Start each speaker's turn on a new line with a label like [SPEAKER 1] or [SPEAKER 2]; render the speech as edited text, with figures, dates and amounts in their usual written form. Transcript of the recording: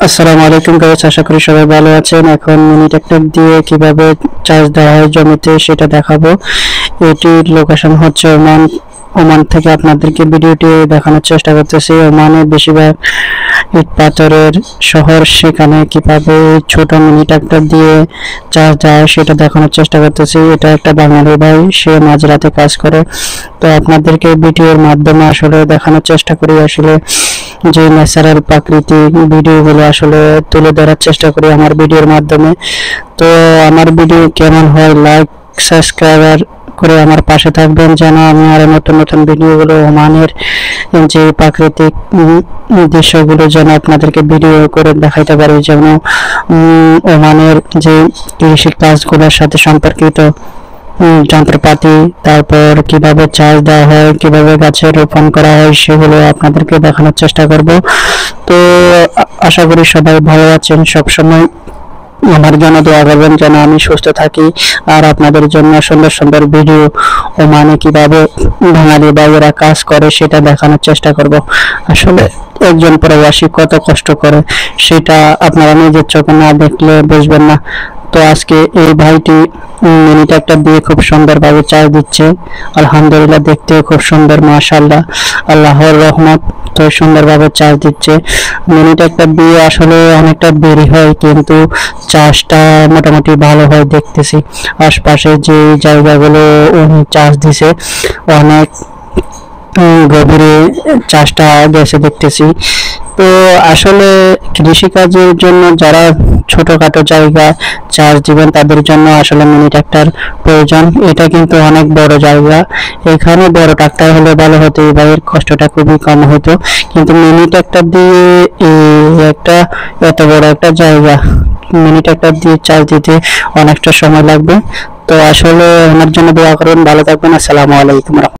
[SPEAKER 1] আসসালামু আলাইকুম গাইস, আশা করি সবাই ভালো আছেন। এখন মিনি ট্রাক্টর দিয়ে কিভাবে চার্জ দেওয়া হয় জমিতে সেটা দেখাবো। এটির লোকেশন হচ্ছে ওমান। ওমান থেকে আপনাদেরকে ভিডিওটি দেখানোর চেষ্টা করতেছি। ওমানে বেশিরভাগ ইট পাথরের শহর, সেখানে কিভাবে ছোট মিনি ট্রাক্টর দিয়ে চার্জ দেওয়া হয় সেটা দেখানোর চেষ্টা করতেছি। এটা একটা বাঙালি ভাই, সে মাঝরাতে কাজ করে। তো আপনাদেরকে ভিডিওর মাধ্যমে আসলে দেখানোর চেষ্টা করি আসলে যে ন্যাচারাল প্রাকৃতিক ভিডিওগুলো আসলে তুলে ধরার চেষ্টা করি আমার ভিডিওর মাধ্যমে। তো আমার ভিডিও কেমন হয়, লাইক সাবস্ক্রাইবার করে আমার পাশে থাকবেন, যেন আমি আরো নতুন নতুন ভিডিওগুলো ওমানের যে প্রাকৃতিক দৃশ্যগুলো যেন আপনাদেরকে ভিডিও করে দেখাইতে পারি। যেমন ওমানের যে কৃষি কাজগুলোর সাথে সম্পর্কিত যন্ত্রপাতি, তারপর কিভাবে চার্জ দেওয়া হয়, কিভাবে গাছে রোপণ করা হয়, সেগুলো আপনাদেরকে দেখানোর চেষ্টা করব। তো আশা করি সবাই ভালো আছেন। সবসময় আমার জন্য দোয়া করবেন যেন আমি সুস্থ থাকি, আর আপনাদের জন্য সুন্দর সুন্দর ভিডিও ও মানে কিভাবে বাঙালি ভাইয়েরা কাজ করে সেটা দেখানোর চেষ্টা করব। আসলে একজন প্রবাসী কত কষ্ট করে সেটা আপনারা নিজের চোখে না দেখলে বুঝবেন না। তো আজকে এই ভাইটি মিনি ট্রাক্টর দিয়ে খুব সুন্দরভাবে চার্জ দিচ্ছে। আলহামদুলিল্লাহ, দেখতেও খুব সুন্দর, মাশাআল্লাহ, আল্লাহর রহমত। তো সুন্দরভাবে চার্জ দিচ্ছে। মিনি ট্রাক্টর দিয়ে আসলে অনেকটা দেরি হয়, কিন্তু চার্জটা মোটামুটি ভালো হয় দেখতেছি। আশপাশে যে জায়গাগুলো চার্জ দিছে অনেক গভীরে চাষটা গেছে দেখতেছি। তো আসলে কৃষিকাজের জন্য যারা ছোটখাটো জায়গা চাষ দিবেন তাদের জন্য আসলে মিনি ট্রাক্টর প্রয়োজন। এটা কিন্তু অনেক বড় জায়গা, এখানে বড় ট্রাক্টর হলে ভালো হতো, এর কষ্টটা খুবই কম হতো। কিন্তু মিনি ট্রাক্টর দিয়ে একটা এত বড় একটা জায়গা মিনি ট্রাক্টর দিয়ে চাষ দিতে অনেকটা সময় লাগবে। তো আসলে ওনার জন্য দোয়া করুন, ভালো থাকবেন। আসসালামু আলাইকুম।